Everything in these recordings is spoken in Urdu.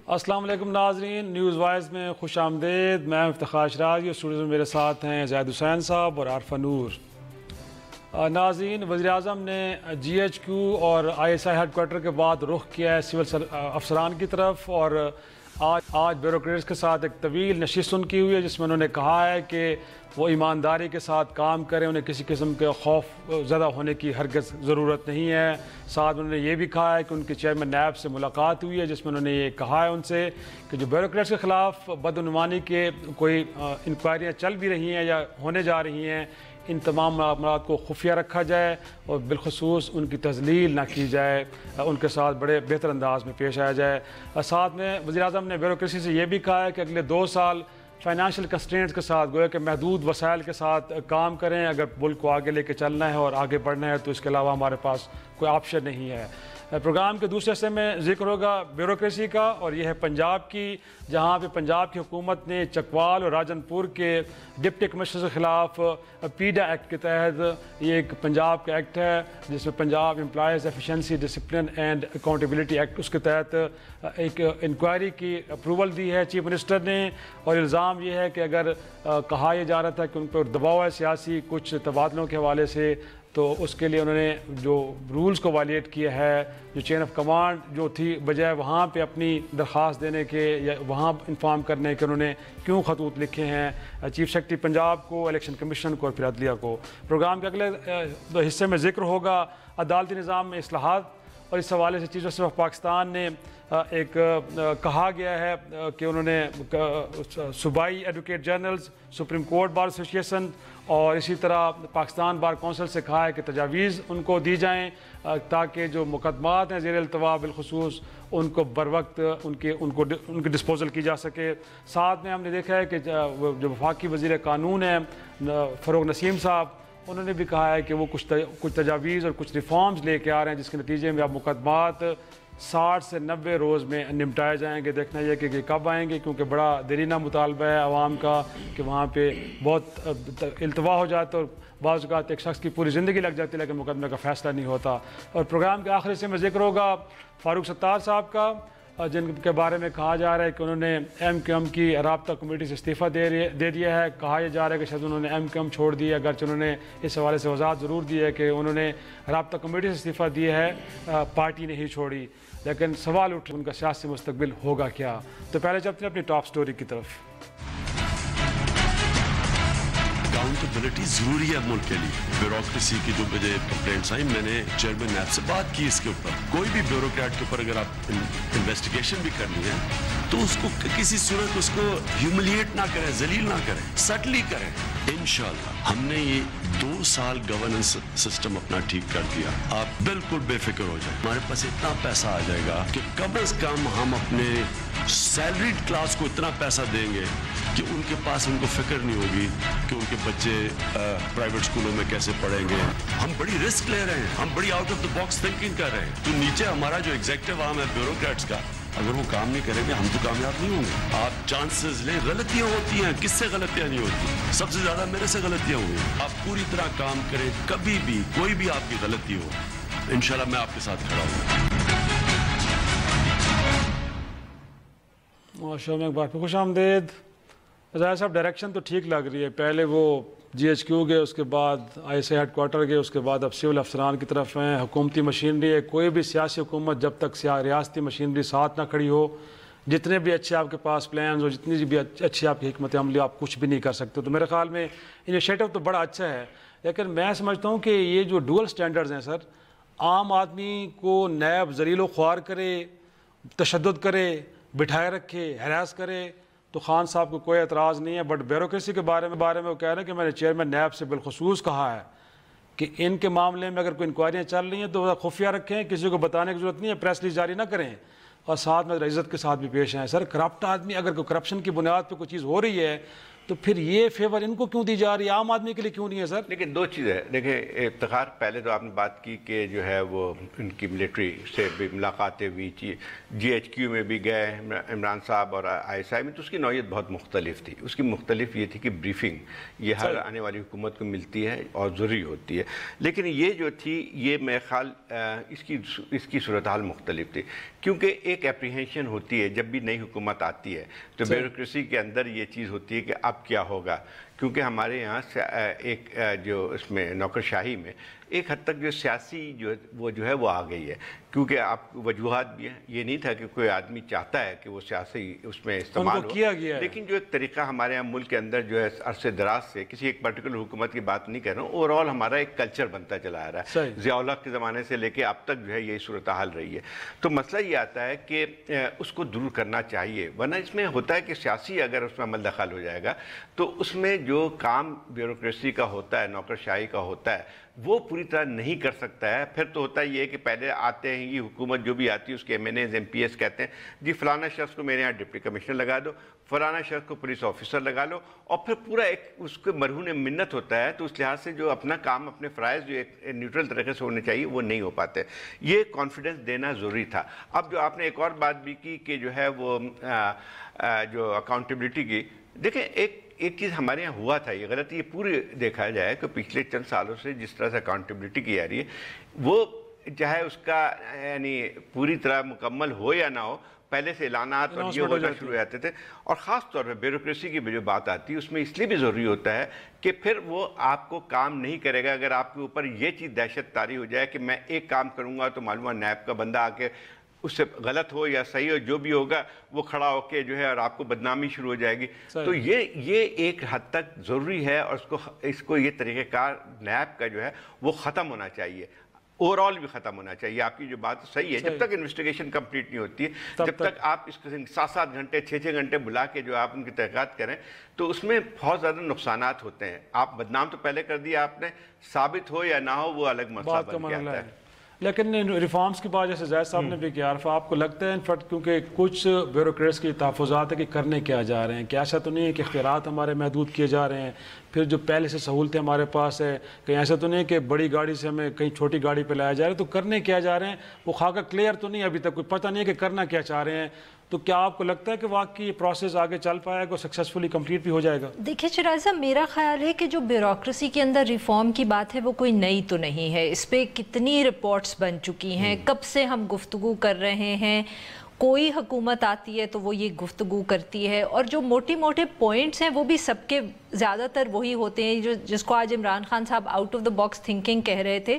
السلام علیکم ناظرین، نیوز وائز میں خوش آمدید۔ میں افتخار اشراقی اور اسٹوڈیو میں میرے ساتھ ہیں زید حسین صاحب اور عارفہ نور۔ ناظرین، وزیراعظم نے جی ایچ کیو اور I S I had quarter کے بعد رخ کیا ہے سول افسران کی طرف، اور آج بیوروکریٹس کے ساتھ ایک طویل نشست ان کی ہوئی ہے جس میں انہوں نے کہا ہے کہ وہ ایمانداری کے ساتھ کام کریں، انہیں کسی قسم کے خوف زدہ ہونے کی ہرگز ضرورت نہیں ہے۔ ساتھ انہوں نے یہ بھی کہا ہے کہ ان کے چیئرمین نیب سے ملاقات ہوئی ہے جس میں انہوں نے یہ کہا ہے ان سے کہ جو بیوروکریٹس کے خلاف بدعنوانی کے کوئی انکوائریاں چل بھی رہی ہیں یا ہونے جا رہی ہیں، ان تمام معاملات کو خفیہ رکھا جائے اور بالخصوص ان کی تذلیل نہ کی جائے، ان کے ساتھ بڑے بہتر انداز میں پیش آیا جائے۔ ساتھ میں وزیراعظم نے بیوروکریسی سے یہ بھی کہا ہے کہ اگلے 2 سال فائنانشیل کنسٹرینٹس کے ساتھ گویا کہ محدود وسائل کے ساتھ کام کریں، اگر ملک کو آگے لے کے چلنا ہے اور آگے بڑھنا ہے تو اس کے علاوہ ہمارے پاس کوئی آپشن نہیں ہے۔ پروگرام کے دوسرے حصے میں ذکر ہوگا بیوروکریسی کا، اور یہ ہے پنجاب کی، جہاں پہ پنجاب کی حکومت نے چکوال اور راجن پور کے ڈپٹی کمشنر کے خلاف پیڈا ایکٹ کے تحت، یہ ایک پنجاب کا ایکٹ ہے جس میں Punjab employees efficiency discipline and accountability act, اس کے تحت ایک انکوائری کی اپروول دی ہے چیف منسٹر نے، اور الزام یہ ہے کہ اگر کہا یہ جا رہا تھا کہ ان پر دباؤ ہے سیاسی کچھ تبادلوں کے حوالے سے، تو اس کے لیے انہوں نے جو رولز کو وائلیٹ کیا ہے، جو چین آف کمانڈ جو تھی، بجائے وہاں پہ اپنی درخواست دینے کے یا وہاں انفارم کرنے کے، انہوں نے کیوں خطوط لکھے ہیں چیف سیکرٹری پنجاب کو، الیکشن کمیشن کو اور پھر عدلیہ کو۔ پروگرام کے اگلے حصے میں ذکر ہوگا عدالتی نظام میں اصلاحات، اور اس حوالے سے چیف جسٹس آف پاکستان نے ایک کہا گیا ہے کہ انہوں نے صوبائی advocate journals, supreme court bar association اور اسی طرح پاکستان بار کونسل سے کہا ہے کہ تجاویز ان کو دی جائیں تاکہ جو مقدمات ہیں زیر التوا بالخصوص ان کو بروقت ان کی ڈسپوزل کی جا سکے۔ ساتھ میں ہم نے دیکھا ہے کہ جو وفاقی وزیر قانون ہیں فروغ نسیم صاحب، انہوں نے بھی کہا ہے کہ وہ کچھ تجاویز اور کچھ ریفارمز لے کے آ رہے ہیں جس کے نتیجے میں اب مقدمات 60 سے 90 روز میں نمٹائے جائیں گے۔ دیکھنا یہ کہ کب آئیں گے، کیونکہ بڑا دیرینہ مطالبہ ہے عوام کا کہ وہاں پہ بہت التوا ہو جاتا ہے اور بعض اوقات ایک شخص کی پوری زندگی لگ جاتی ہے لیکن مقدمے کا فیصلہ نہیں ہوتا۔ اور پروگرام کے آخری حصے میں ذکر ہوگا فاروق ستار صاحب کا، جن کے بارے میں کہا جا رہا ہے کہ انہوں نے ایم کیو ایم کی رابطہ کمیٹی سے استعفیٰ دے دیا ہے۔ کہا یہ جا رہا ہے کہ شاید انہوں نے ایم کیو ایم چھوڑ دیا، اگرچہ انہوں نے اس حوالے سے وضاحت ضرور دی ہے کہ انہوں نے رابطہ کمیٹی سے استعفیٰ دیا ہے، پارٹی نہیں چھوڑی، لیکن سوال اٹھ ان کا سیاسی مستقبل ہوگا کیا۔ تو پہلے چلتے ہیں اپنی ٹاپ سٹوری کی طرف۔ اکاؤنٹیبلٹی ضروری ہے ملک کے لیے۔ بیوروکریسی کی جو مجھے کمپلینٹس آئیں، میں نے چیئرمین نیب سے بات کی اس کے اوپر۔ کوئی بھی بیوروکریٹ کے اوپر اگر آپ انویسٹیگیشن بھی کرنی ہے تو اس کو کسی صورت اس کو ہیوملیٹ نہ کریں، ذلیل نہ کریں، سٹلی کریں۔ انشاءاللہ ہم نے یہ 2 سال گورننس سسٹم اپنا ٹھیک کر دیا، آپ بالکل بے فکر ہو جائیں۔ ہمارے پاس اتنا پیسہ آ جائے گا کہ کم از کم ہم اپنے سیلریڈ کلاس کو اتنا پیسہ دیں گے کہ ان کے پاس ان کو فکر نہیں ہوگی کہ ان کے بچے پرائیویٹ اسکولوں میں کیسے پڑھیں گے۔ ہم بڑی رسک لے رہے ہیں، ہم بڑی out of the box thinking کر رہے ہیں۔ تو نیچے ہمارا جو ایگزیکٹو عام ہے بیوروکریٹس کا، اگر وہ کام نہیں کریں گے ہم تو کامیاب نہیں ہوں گے۔ آپ چانسز لیں، غلطیاں ہوتی ہیں، کس سے غلطیاں نہیں ہوتی؟ سب سے زیادہ میرے سے غلطیاں ہوئی۔ آپ پوری طرح کام کریں، کبھی بھی کوئی بھی آپ کی غلطی ہو، انشاءاللہ میں آپ کے ساتھ کھڑا ہوں۔ شو میں ایک بار پھر خوش آمدید۔ ظاہر صاحب ڈائریکشن تو ٹھیک لگ رہی ہے، پہلے وہ جی ایچ کیو گئے، اس کے بعد I S I had quarter گئے، اس کے بعد اب سول افسران کی طرف ہیں، حکومتی مشینری ہے۔ کوئی بھی سیاسی حکومت جب تک ریاستی مشینری ساتھ نہ کھڑی ہو، جتنے بھی اچھے آپ کے پاس پلانز ہو، جتنی بھی اچھی آپ کی حکمت عملی، آپ کچھ بھی نہیں کر سکتے۔ تو میرے خیال میں انیشیٹو تو بڑا اچھا ہے، لیکن میں سمجھتا ہوں کہ یہ جو ڈوئل سٹینڈرڈز ہیں سر، عام آدمی کو نیب ذلیل و خوار کرے، تشدد کرے، بٹھائے رکھے، ہراس کرے، تو خان صاحب کو کوئی اعتراض نہیں ہے۔ بٹ بیوروکریسی کے بارے میں وہ کہہ رہے ہیں کہ میں نے چیئرمین نیب سے بالخصوص کہا ہے کہ ان کے معاملے میں اگر کوئی انکوائریاں چل رہی ہیں تو وہ خفیہ رکھیں، کسی کو بتانے کی ضرورت نہیں ہے، پریس ریلیز جاری نہ کریں، اور ساتھ میں عزت کے ساتھ بھی پیش آئیں۔ سر کرپٹ آدمی اگر کوئی کرپشن کی بنیاد پہ کوئی چیز ہو رہی ہے تو پھر یہ فیور ان کو کیوں دی جا رہی ہے, عام آدمی کے لیے کیوں نہیں ہے سر؟ لیکن دو چیزیں ہیں. دیکھیں افتخار, پہلے تو آپ نے بات کی کہ جو ہے وہ ان کی ملٹری سے بھی ملاقاتیں ہوئی, جی ایچ کیو میں بھی گئے عمران صاحب اور ISI میں, تو اس کی نوعیت بہت مختلف تھی. اس کی مختلف یہ تھی کہ بریفنگ یہ ہر آنے والی حکومت کو ملتی ہے اور ضروری ہوتی ہے, لیکن یہ جو تھی یہ میرے خیال اس کی صورتحال مختلف تھی, کیونکہ ایک اپریہینشن ہوتی ہے جب بھی نئی حکومت آتی ہے تو بیوروکریسی کے اندر یہ چیز ہوتی ہے کہ اب کیا ہوگا, کیونکہ ہمارے یہاں ایک جو اس میں نوکرشاہی میں ایک حد تک جو سیاسی جو ہے وہ آ گئی ہے, کیونکہ آپ وجوہات بھی ہیں. یہ نہیں تھا کہ کوئی آدمی چاہتا ہے کہ وہ سیاسی اس میں استعمال ہو, لیکن جو ایک طریقہ ہمارے یہاں ملک کے اندر جو ہے عرصے دراز سے, کسی ایک پرٹیکولر حکومت کی بات نہیں کر رہا ہوں, اوور آل ہمارا ایک کلچر بنتا چلا آ رہا ہے. ضیاء الحق کے زمانے سے لے کے اب تک جو ہے یہی صورتحال رہی ہے. تو مسئلہ یہ آتا ہے کہ اس کو دور کرنا چاہیے, ورنہ اس میں ہوتا ہے کہ سیاسی اگر اس میں عمل دخل ہو جائے گا تو اس میں جو کام بیوروکریسی کا ہوتا ہے, نوکرشاہی کا ہوتا ہے, وہ پوری طرح نہیں کر سکتا ہے. پھر تو ہوتا یہ ہے کہ پہلے آتے ہیں یہ حکومت جو بھی آتی ہے اس کے MNAs MPs کہتے ہیں جی فلانا شخص کو میرے یہاں ڈپٹی کمشنر لگا دو, فلانا شخص کو پولیس آفیسر لگا لو, اور پھر پورا ایک اس کے مرہون منت ہوتا ہے. تو اس لحاظ سے جو اپنا کام, اپنے فرائض جو ایک نیوٹرل طریقے سے ہونے چاہیے وہ نہیں ہو پاتے. یہ کانفیڈنس دینا ضروری تھا. اب جو آپ نے ایک اور بات بھی کی کہ جو ہے وہ جو اکاؤنٹیبلٹی کی, دیکھیں ایک چیز ہمارے یہاں ہوا تھا, یہ غلط, یہ پوری دیکھا جائے کہ پچھلے چند سالوں سے جس طرح سے اکاؤنٹیبلٹی کی جا رہی ہے وہ چاہے اس کا یعنی پوری طرح مکمل ہو یا نہ ہو, پہلے سے اعلانات اور یہ ہونا شروع ہو جاتے تھے. اور خاص طور پہ بیوروکریسی کی جو بات آتی ہے اس میں اس لیے بھی ضروری ہوتا ہے کہ پھر وہ آپ کو کام نہیں کرے گا اگر آپ کے اوپر یہ چیز دہشت طاری ہو جائے کہ میں ایک کام کروں گا تو معلومات نیب کا بندہ آ کے اس سے غلط ہو یا صحیح ہو, جو بھی ہوگا وہ کھڑا ہو کے جو ہے اور آپ کو بدنامی شروع ہو جائے گی. تو یہ ایک حد تک ضروری ہے, اور اس کو یہ طریقہ کار نیب کا جو ہے وہ ختم ہونا چاہیے, اوور آل بھی ختم ہونا چاہیے. آپ کی جو بات صحیح ہے, جب تک انویسٹیگیشن کمپلیٹ نہیں ہوتی ہے, جب تک آپ اس کو 7-7 گھنٹے 6-6 گھنٹے بلا کے جو آپ ان کی تحقیقات کریں تو اس میں بہت زیادہ نقصانات ہوتے ہیں. آپ بدنام تو پہلے کر دیا آپ نے, ثابت ہو یا نہ ہو وہ الگ مسئلہ بن کے آتا ہے. لیکن ریفارمز کی بات جیسے زید صاحب نے بھی کیا, عارفہ آپ کو لگتا ہے انفیکٹ کیونکہ کچھ بیوروکریٹس کی تحفظات ہے کہ کرنے کیا جا رہے ہیں, کہ ایسا تو نہیں ہے کہ اختیارات ہمارے محدود کیے جا رہے ہیں, پھر جو پہلے سے سہولتیں ہمارے پاس ہے, کہیں ایسا تو نہیں ہے کہ بڑی گاڑی سے ہمیں کہیں چھوٹی گاڑی پہ لایا جا رہا ہے, تو کرنے کیا جا رہے ہیں وہ خاکہ کلیئر تو نہیں, ابھی تک کوئی پتہ نہیں ہے کہ کرنا کیا چاہ رہے ہیں. تو کیا آپ کو لگتا ہے کہ واقعی یہ پروسیس آگے چل پائے گا, سکسیسفلی کمپلیٹ بھی ہو جائے گا؟ دیکھیں چراغ صاحب, میرا خیال ہے کہ جو بیوروکریسی کے اندر ریفارم کی بات ہے وہ کوئی نئی تو نہیں ہے. اس پہ کتنی رپورٹس بن چکی ہیں, کب سے ہم گفتگو کر رہے ہیں. کوئی حکومت آتی ہے تو وہ یہ گفتگو کرتی ہے, اور جو موٹے موٹے پوائنٹس ہیں وہ بھی سب کے زیادہ تر وہی ہوتے ہیں جس کو آج عمران خان صاحب out of the box thinking کہہ رہے تھے.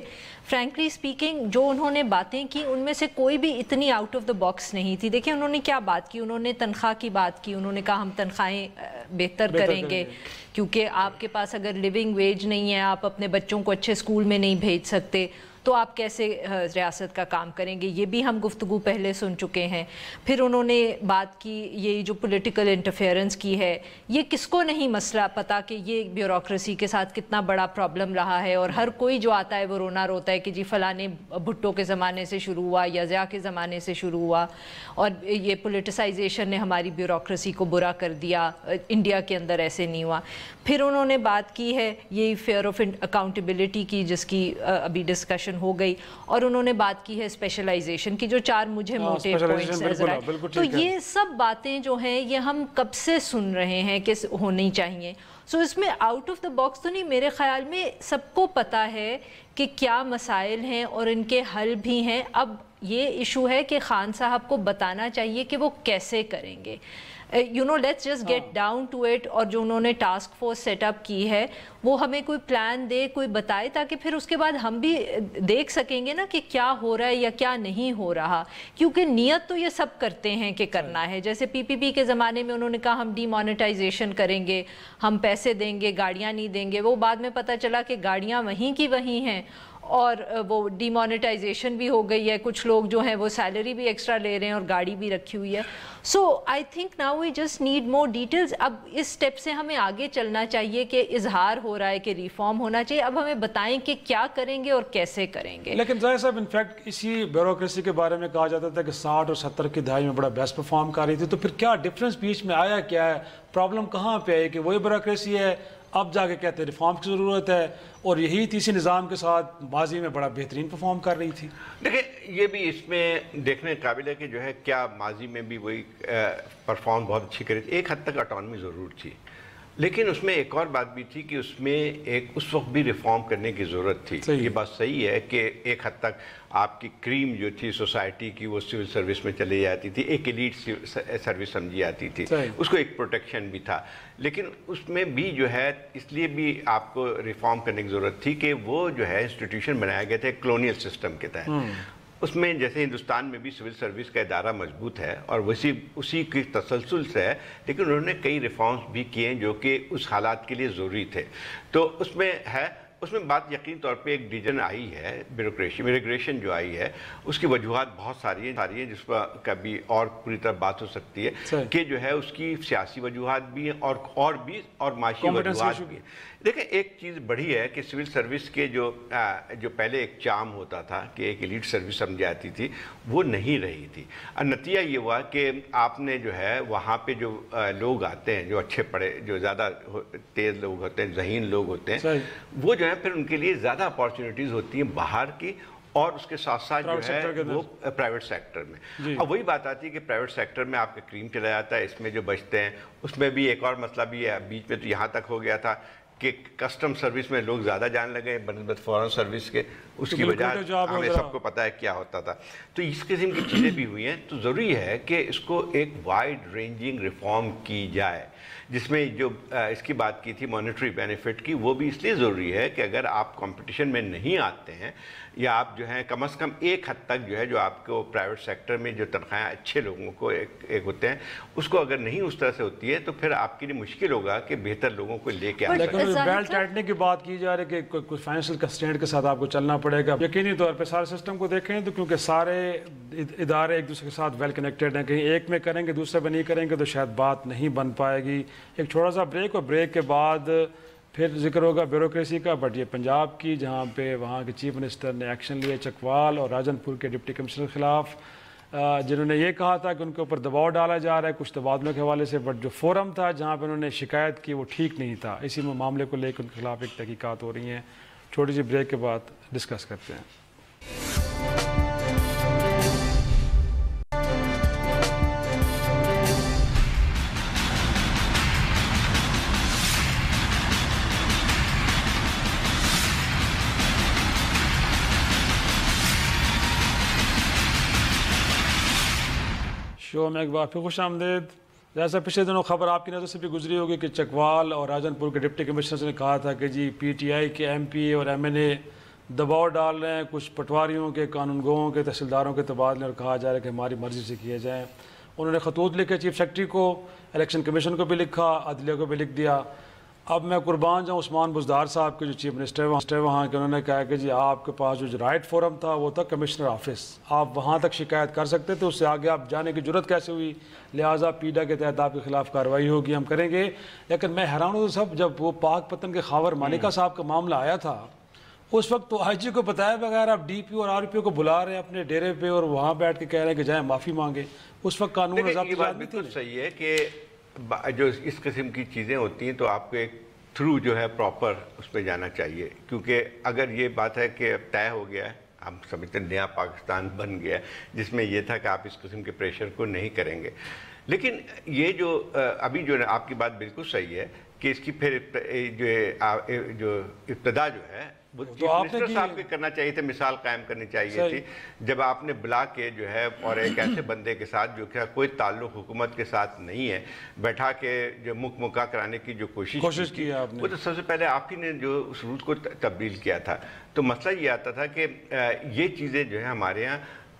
فرینکلی اسپیکنگ جو انہوں نے باتیں کی ان میں سے کوئی بھی اتنی آؤٹ آف دا باکس نہیں تھی. دیکھیں انہوں نے کیا بات کی, انہوں نے تنخواہ کی بات کی, انہوں نے کہا ہم تنخواہیں بہتر کریں گے, کیونکہ آپ کے پاس اگر لیونگ ویج نہیں ہے, آپ اپنے بچوں کو اچھے اسکول میں نہیں بھیج سکتے, تو آپ کیسے ریاست کا کام کریں گے. یہ بھی ہم گفتگو پہلے سن چکے ہیں. پھر انہوں نے بات کی یہ جو پولیٹیکل انٹرفیئرنس کی ہے, یہ کس کو نہیں مسئلہ پتہ کہ یہ بیوروکریسی کے ساتھ کتنا بڑا پرابلم رہا ہے, اور ہر کوئی جو آتا ہے وہ رونا روتا ہے کہ جی فلانے بھٹو کے زمانے سے شروع ہوا یا ضیاء کے زمانے سے شروع ہوا, اور یہ پولیٹیسائزیشن نے ہماری بیوروکریسی کو برا کر دیا, انڈیا کے اندر ایسے نہیں ہوا. پھر انہوں نے بات کی ہے یہ فیئر آف اکاؤنٹیبلٹی کی, جس کی ابھی ڈسکشن ہو گئی, اور انہوں نے بات کی ہے اسپیشلائزیشن کی, جو 4 مجھے موٹے پوائنٹس نظر آئے. تو یہ سب باتیں جو ہیں یہ ہم کب سے سن رہے ہیں کہ ہونی چاہیے. سو اس میں آؤٹ آف دا باکس تو نہیں, میرے خیال میں سب کو پتہ ہے کہ کیا مسائل ہیں اور ان کے حل بھی ہیں. اب یہ ایشو ہے کہ خان صاحب کو بتانا چاہیے کہ وہ کیسے کریں گے. Let's just get down to it. اور جو انہوں نے ٹاسک فورس سیٹ اپ کی ہے وہ ہمیں کوئی پلان دے, کوئی بتائے, تاکہ پھر اس کے بعد ہم بھی دیکھ سکیں گے نا کہ کیا ہو رہا ہے یا کیا نہیں ہو رہا. کیونکہ نیت تو یہ سب کرتے ہیں کہ کرنا ہے. جیسے PPP کے زمانے میں انہوں نے کہا ہم ڈی مانیٹائزیشن کریں گے, ہم پیسے دیں گے, گاڑیاں نہیں دیں گے. وہ بعد میں پتہ چلا کہ گاڑیاں وہیں کی وہیں ہیں, اور وہ ڈی مانیٹائزیشن بھی ہو گئی ہے, کچھ لوگ جو ہیں وہ سیلری بھی ایکسٹرا لے رہے ہیں اور گاڑی بھی رکھی ہوئی ہے. So I think now we just need more details. اب اس اسٹیپ سے ہمیں آگے چلنا چاہیے کہ اظہار ہو رہا ہے کہ ریفارم ہونا چاہیے, اب ہمیں بتائیں کہ کیا کریں گے اور کیسے کریں گے. لیکن ظاہر صاحب انفیکٹ اسی بیوروکریسی کے بارے میں کہا جاتا تھا کہ 60 اور 70 کی دہائی میں بڑا بیسٹ پرفارم کر رہی تھی, تو پھر کیا ڈفرینس بیچ میں آیا, کیا ہے پرابلم, کہاں پہ آئی کہ وہی بیوروکریسی ہے, اب جا کے کہتے ہیں ریفارم کی ضرورت ہے, اور یہی تیسری نظام کے ساتھ ماضی میں بڑا بہترین پرفارم کر رہی تھی. دیکھیں یہ بھی اس میں دیکھنے قابل ہے کہ جو ہے کیا ماضی میں بھی وہی پرفارم بہت اچھی کری تھی. ایک حد تک اٹانومی ضرور تھی, لیکن اس میں ایک اور بات بھی تھی کہ اس میں ایک اس وقت بھی ریفارم کرنے کی ضرورت تھی. یہ بات صحیح ہے کہ ایک حد تک آپ کی کریم جو تھی سوسائٹی کی وہ سول سروس میں چلی جاتی تھی, ایک ایلیٹ سروس سمجھی جاتی تھی, اس کو ایک پروٹیکشن بھی تھا. لیکن اس میں بھی جو ہے اس لیے بھی آپ کو ریفارم کرنے کی ضرورت تھی کہ وہ جو ہے انسٹیٹیوشن بنایا گیا تھا کلونیل سسٹم کے تحت. اس میں جیسے ہندوستان میں بھی سول سروس کا ادارہ مضبوط ہے اور اسی کی تسلسل سے ہے, لیکن انہوں نے کئی ریفارمز بھی کیے جو کہ اس حالات کے لیے ضروری تھے. تو اس میں ہے, اس میں بات یقین طور پہ ایک ڈیجن آئی ہے بیوروکریسی امیگریشن جو آئی ہے, اس کی وجوہات بہت ساری ہیں جس پر کبھی اور پوری طرح بات ہو سکتی ہے کہ جو ہے اس کی سیاسی وجوہات بھی ہیں اور معاشی وجوہات بھی ہیں. دیکھیں ایک چیز بڑھی ہے کہ سول سروس کے جو پہلے ایک چام ہوتا تھا کہ ایک ایلیٹ سروس سمجھی جاتی تھی, وہ نہیں رہی تھی. اور نتیجہ یہ ہوا کہ آپ نے جو ہے وہاں پہ جو لوگ آتے ہیں جو اچھے پڑھے, جو زیادہ تیز لوگ ہوتے ہیں, ذہین لوگ ہوتے ہیں, وہ جو ہے پھر ان کے لیے زیادہ اپارچونیٹیز ہوتی ہیں باہر کی, اور اس کے ساتھ ساتھ جو ہے وہ پرائیویٹ سیکٹر میں. اب وہی بات آتی ہے کہ پرائیویٹ سیکٹر میں آپ کا کریم چلا جاتا ہے, اس میں جو بچتے ہیں اس میں بھی ایک اور مسئلہ بھی ہے. بیچ میں تو یہاں تک ہو گیا تھا کہ کسٹم سروس میں لوگ زیادہ جان لگے بنسبت فورن سروس کے, اس کی وجہ ہمیں سب کو پتہ ہے کیا ہوتا تھا. تو اس قسم کی چیزیں بھی ہوئی ہیں. تو ضروری ہے کہ اس کو ایک وائڈ رینجنگ ریفارم کی جائے, جس میں جو اس کی بات کی تھی مانیٹری بینیفٹ کی, وہ بھی اس لیے ضروری ہے کہ اگر آپ کمپٹیشن میں نہیں آتے ہیں یا آپ جو ہیں کم از کم ایک حد تک جو ہے جو آپ کو پرائیویٹ سیکٹر میں جو تنخواہیں اچھے لوگوں کو ایک ہوتے ہیں, اس کو اگر نہیں اس طرح سے ہوتی ہے تو پھر آپ کے لیے مشکل ہوگا کہ بہتر لوگوں کو لے کے آ سکیں. لیکن بیلٹ ٹائٹننگ کی بات کی جا رہی ہے کہ کوئی فائنینشیل کنسٹرینٹ کے ساتھ آپ کو چلنا پڑے گا. یقینی طور پہ سارے سسٹم کو دیکھیں تو کیونکہ سارے ادارے ایک دوسرے کے ساتھ ویل کنیکٹڈ ہیں, کہیں ایک میں کریں گے دوسرے میں نہیں کریں گے تو شاید بات نہیں بن پائے گی. ایک چھوٹا سا بریک, اور بریک کے بعد پھر ذکر ہوگا بیوروکریسی کا, بٹ یہ پنجاب کی جہاں پہ وہاں کے چیف منسٹر نے ایکشن لیا چکوال اور راجن پور کے ڈپٹی کمشنر کے خلاف, جنہوں نے یہ کہا تھا کہ ان کے اوپر دباؤ ڈالا جا رہا ہے کچھ تبادلوں کے حوالے سے, بٹ جو فورم تھا جہاں پہ انہوں نے شکایت کی وہ ٹھیک نہیں تھا. اسی معاملے کو لے کے ان کے خلاف ایک تحقیقات ہو رہی ہیں. چھوٹی سی بریک کے بعد ڈسکس کرتے ہیں. شو میں ایک بار پھر خوش آمدید. جیسا پچھلے دنوں خبر آپ کی نظر سے بھی گزری ہوگی کہ چکوال اور راجن پور کے ڈپٹی کمشنر نے کہا تھا کہ جی پی ٹی آئی کے ایم پی اور ایم این اے دباؤ ڈال رہے ہیں کچھ پٹواریوں کے, قانون گوؤں کے, تحصیلداروں کے تبادلے, اور کہا جا رہا ہے کہ ہماری مرضی سے کیے جائیں. انہوں نے خطوط لکھے چیف سیکرٹری کو, الیکشن کمیشن کو بھی لکھا, عدلیہ کو بھی لکھ دیا. اب میں قربان جاؤں عثمان بزدار صاحب کے جو چیف منسٹر وہاں کے, انہوں نے کہا کہ جی آپ کے پاس جو رائٹ فورم تھا وہ تھا کمشنر آفس, آپ وہاں تک شکایت کر سکتے تھے, اس سے آگے آپ جانے کی جرت کیسے ہوئی, لہٰذا پیڈا کے تحت آپ کے خلاف کارروائی ہوگی, ہم کریں گے. لیکن میں حیران ہوں صاحب, جب وہ پاک پتن کے خاور مانیکا صاحب کا معاملہ آیا تھا اس وقت تو آئی جی کو بتایا بغیر آپ ڈی پی اور آر پی او کو بلا رہے ہیں اپنے ڈیرے پہ اور وہاں بیٹھ کے کہہ رہے ہیں کہ جائیں معافی مانگے. اس وقت قانون یہ بات بالکل صحیح ہے کہ جو اس قسم کی چیزیں ہوتی ہیں تو آپ کو ایک تھرو جو ہے پراپر اس پہ جانا چاہیے, کیونکہ اگر یہ بات ہے کہ اب طے ہو گیا ہے, ہم سمجھتے ہیں نیا پاکستان بن گیا ہے جس میں یہ تھا کہ آپ اس قسم کے پریشر کو نہیں کریں گے. لیکن یہ جو ابھی جو آپ کی بات بالکل صحیح ہے کہ اس کی پھر جو ابتدا جو ہے وہ چیف منسٹر صاحب کے کرنا چاہیے تھے, مثال قائم کرنی چاہیے تھی, جب آپ نے بلا کے جو ہے اور ایک ایسے بندے کے ساتھ جو کہ کوئی تعلق حکومت کے ساتھ نہیں ہے بیٹھا کے جو مکہ کرانے کی جو کوشش کی آپ نے, وہ تو سب سے پہلے آپ ہی نے جو اس روٹ کو تبدیل کیا تھا. تو مسئلہ یہ آتا تھا کہ یہ چیزیں جو ہے ہمارے یہاں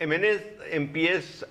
MNAs MPs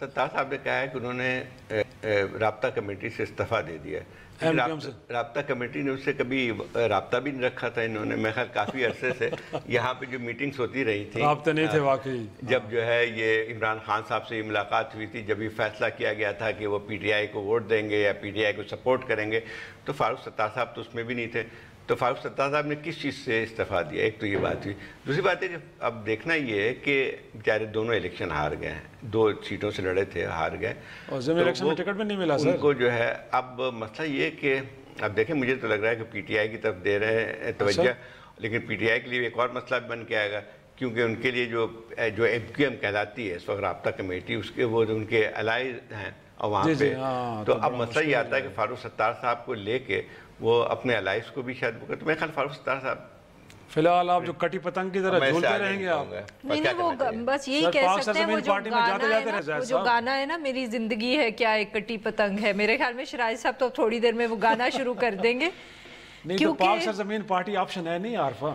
ستار صاحب نے کہا ہے کہ انہوں نے رابطہ کمیٹی سے استعفیٰ دے دیا ہے. رابطہ کمیٹی نے اس سے کبھی رابطہ بھی نہیں رکھا تھا انہوں نے. میں خیال کافی عرصے سے یہاں پہ جو میٹنگز ہوتی رہی تھیں, رابطے نہیں تھے واقعی. جب جو ہے یہ عمران خان صاحب سے یہ ملاقات ہوئی تھی, جب یہ فیصلہ کیا گیا تھا کہ وہ پی ٹی آئی کو ووٹ دیں گے یا پی ٹی آئی کو سپورٹ کریں گے, تو فاروق ستار صاحب تو اس میں بھی نہیں تھے. تو فاروق ستار صاحب نے کس چیز سے استعفیٰ دیا؟ ایک تو یہ بات ہوئی. دوسری بات ہے کہ اب دیکھنا یہ ہے کہ بیچارے دونوں الیکشن ہار گئے ہیں, 2 سیٹوں سے لڑے تھے, ہار گئے, اور ضمن الیکشن میں ٹکٹ بھی نہیں ملا سر ان کو جو ہے. اب مسئلہ یہ کہ اب دیکھیں, مجھے تو لگ رہا ہے کہ پی ٹی آئی کی طرف دے رہے ہیں توجہ, لیکن پی ٹی آئی کے لیے ایک اور مسئلہ بن کے آئے گا, کیونکہ ان کے لیے جو ایم کیو ایم کہلاتی ہے اس وقت رابطہ کمیٹی, اس کے وہ ان کے الائز ہیں اور وہاں پہ. تو اب مسئلہ یہ آتا ہے کہ فاروق ستار صاحب کو لے کے وہ اپنے الائز کو بھی شاید وہ کرتے. میں خیال فاروق ستار صاحب فی الحال آپ جو کٹی پتنگ کی طرح جھولتے رہیں گے آپ. نہیں وہ بس یہی کہہ سکتے ہیں, وہ جو گانا ہے نا, میری زندگی ہے کیا ایک کٹی پتنگ ہے, میرے خیال میں شرائط صاحب تو تھوڑی دیر میں وہ گانا شروع کر دیں گے. نہیں تو پاک سرزمین پارٹی آپشن ہے نہیں عارفہ,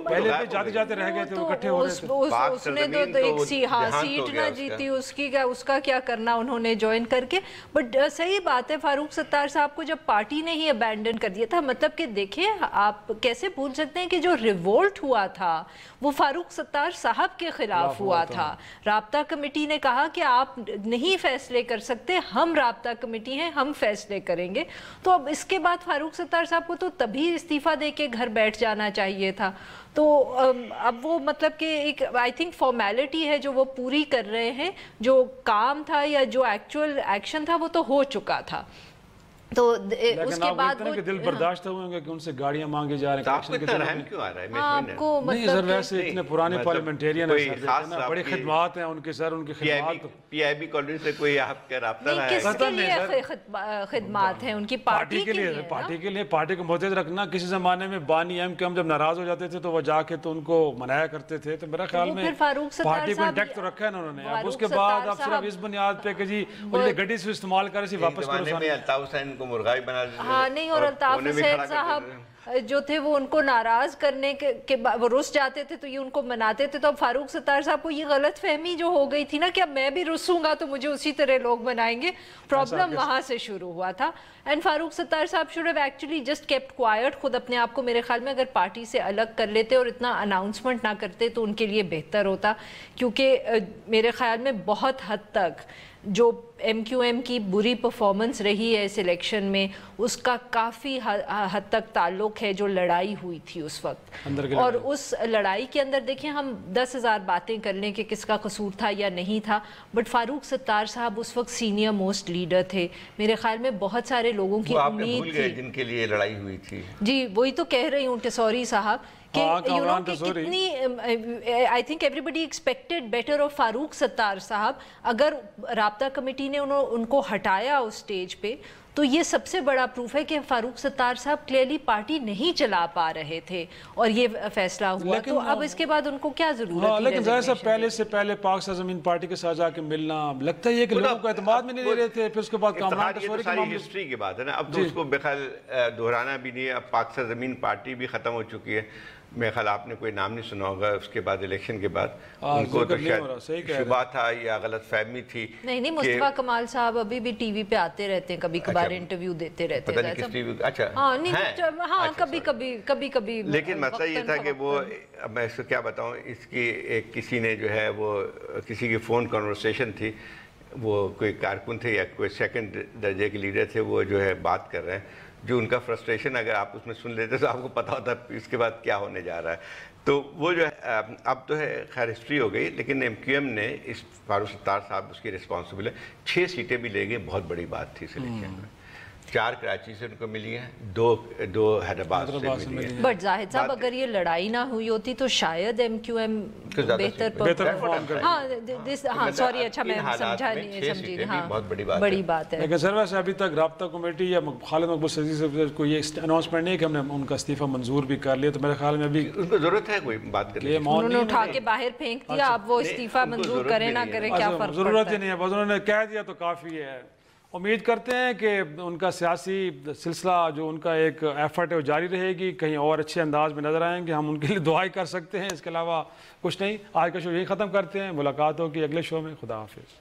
پہلے پہ جاتے جاتے رہ گئے تھے, وہ اکٹھے ہو رہے تھے. اس نے تو ایک سیٹ نہ جیتی, اس کا کیا کرنا انہوں نے جوائن کر کے. بٹ صحیح بات ہے, فاروق ستار صاحب کو جب پارٹی نے ہی ابینڈن کر دیا تھا, مطلب کہ دیکھیں آپ کیسے بھول سکتے ہیں کہ جو ریوولٹ ہوا تھا وہ فاروق ستار صاحب کے خلاف ہوا تھا. رابطہ کمیٹی نے کہا کہ آپ نہیں فیصلے کر سکتے, ہم رابطہ کمیٹی ہیں, ہم فیصلے کریں گے. تو اب اس کے بعد فاروق ستار صاحب کو تو بھی استعفیٰ دے کے گھر بیٹھ جانا چاہیے تھا. تو اب وہ مطلب کہ ایک آئی تھنک فارمیلٹی ہے جو وہ پوری کر رہے ہیں. جو کام تھا یا جو ایکچوئل ایکشن تھا وہ تو ہو چکا تھا. تو اس کے بعد وہ دل برداشت ہوئے ہوں گے کہ ان سے گاڑیاں مانگے جا رہے ہیں. آپ کو اتنا رحم کیوں آ رہا ہے؟ آپ کو نہیں سر, ویسے اتنے پرانے پارلیمنٹیرین ہیں سر, بڑی خدمات ہیں ان کے سر, ان کی خدمات. پی آئی بی کالونی سے کوئی آپ کا رابطہ رہا ہے؟ کس کے لیے خدمات ہیں ان کی؟ پارٹی کے لیے. پارٹی کے لیے, پارٹی کو متحد رکھنا. کسی زمانے میں بانی ایم کے ہم جب ناراض ہو جاتے تھے تو وہ جا کے تو ان کو منایا کرتے تھے. تو میرا خیال میں پارٹی کو انٹیکٹ تو رکھا ہے انہوں نے. اب اس کے بعد اب صرف اس بنیاد پہ کہ جی وہ گڈی سے استعمال کرے سی واپس کرو. الطاف حسین کو مرغائی بنا. ہاں نہیں, اور الطاف حسین صاحب جو تھے وہ ان کو ناراض کرنے کے وہ رس جاتے تھے تو یہ ان کو مناتے تھے. تو اب فاروق ستار صاحب کو یہ غلط فہمی جو ہو گئی تھی نا کہ اب میں بھی رسوں گا تو مجھے اسی طرح لوگ منائیں گے, پرابلم وہاں سے شروع ہوا تھا. اینڈ فاروق ستار صاحب should have actually just kept quite. خود اپنے آپ کو میرے خیال میں اگر پارٹی سے الگ کر لیتے اور اتنا اناؤنسمنٹ نہ کرتے تو ان کے لیے بہتر ہوتا, کیونکہ میرے خیال میں بہت حد تک جو ایم کیو ایم کی بری پرفارمنس رہی ہے اس الیکشن میں اس کا کافی حد تک تعلق ہے جو لڑائی ہوئی تھی اس وقت. اور اس لڑائی کے اندر دیکھیں ہم 10,000 باتیں کر لیں کہ کس کا قصور تھا یا نہیں تھا, بٹ فاروق ستار صاحب اس وقت سینئر موسٹ لیڈر تھے. میرے خیال میں بہت سارے لوگوں کی امید تھی جن کے لیے لڑائی ہوئی تھی. جی وہی تو کہہ رہی ہوں ٹسوری صاحب کہ کتنی I think everybody expected better of Farooq Sattar صاحب. اگر رابطہ کمیٹی نے ان کو ہٹایا اس سٹیج پہ تو یہ سب سے بڑا پروف ہے کہ فاروق ستار صاحب کلیئرلی پارٹی نہیں چلا پا رہے تھے اور یہ فیصلہ ہوا. تو اب اس کے بعد ان کو کیا ضرورت ہے؟ لیکن ظاہر صاحب پہلے سے پہلے پاک سرزمین پارٹی کے ساتھ جا کے ملنا لگتا ہے کہ لوگوں کو اعتماد میں نہیں لے رہے تھے. پھر اس کے بعد ساری ہسٹری کی بات ہے نا, اب تو اس کو بخیر دہرانا بھی نہیں ہے. اب پاک سرزمین پارٹی بھی ختم ہو چکی ہے. میرے خیال آپ نے کوئی نام نہیں سنا ہوگا اس کے بعد الیکشن کے بعد. ان کو تو شاید شبہ تھا یا غلط فہمی تھی. نہیں مصطفیٰ کمال صاحب ابھی بھی ٹی وی پہ آتے رہتے ہیں, کبھی کبھار انٹرویو دیتے رہتے ہیں. اچھا ہاں کبھی کبھی. لیکن مسئلہ یہ تھا کہ وہ میں اس کو کیا بتاؤں, اس کی کسی نے جو ہے وہ کسی کی فون کنورسیشن تھی, وہ کوئی کارکن تھے یا کوئی سیکنڈ درجے کے لیڈر تھے, وہ جو ہے بات کر رہے ہیں, جو ان کا فرسٹریشن اگر آپ اس میں سن لیتے تو آپ کو پتا ہوتا اس کے بعد کیا ہونے جا رہا ہے. تو وہ جو ہے اب تو ہے خیر ہسٹری ہو گئی, لیکن ایم کیو ایم نے اس فاروق ستار صاحب اس کی ریسپانسبل ہے. 6 سیٹیں بھی لے گئے, بہت بڑی بات تھی اس الیکشن میں. 4 کراچی سے ان کو ملی ہیں, 2 حیدرآباد سے ملی ہیں. بٹ زاہد صاحب اگر یہ لڑائی نہ ہوئی ہوتی تو شاید ایم کیو ایم بہتر پرفارم کرتا. ہاں سوری, اچھا میں سمجھا نہیں سمجھی. ہاں بڑی بات ہے. لیکن سر ویسے ابھی تک رابطہ کمیٹی یا خالد مقبول سعدی سے کوئی یہ اناؤنسمنٹ نہیں کہ ہم نے ان کا استعفیٰ منظور بھی کر لیا. تو میرے خیال میں ابھی ان کو ضرورت ہے کوئی بات کرنے کی. انہوں نے اٹھا کے باہر پھینک دیا, اب وہ استعفیٰ منظور کرے نہ کرے کیا فرق پڑتا ہے؟ ضرورت ہی نہیں ہے, بس انہوں نے کہہ دیا تو کافی ہے. امید کرتے ہیں کہ ان کا سیاسی سلسلہ جو ان کا ایک ایفرٹ ہے وہ جاری رہے گی, کہیں اور اچھے انداز میں نظر آئیں گے. ہم ان کے لیے دعائیں کر سکتے ہیں, اس کے علاوہ کچھ نہیں. آج کا شو یہی ختم کرتے ہیں, ملاقات ہوگی اگلے شو میں. خدا حافظ.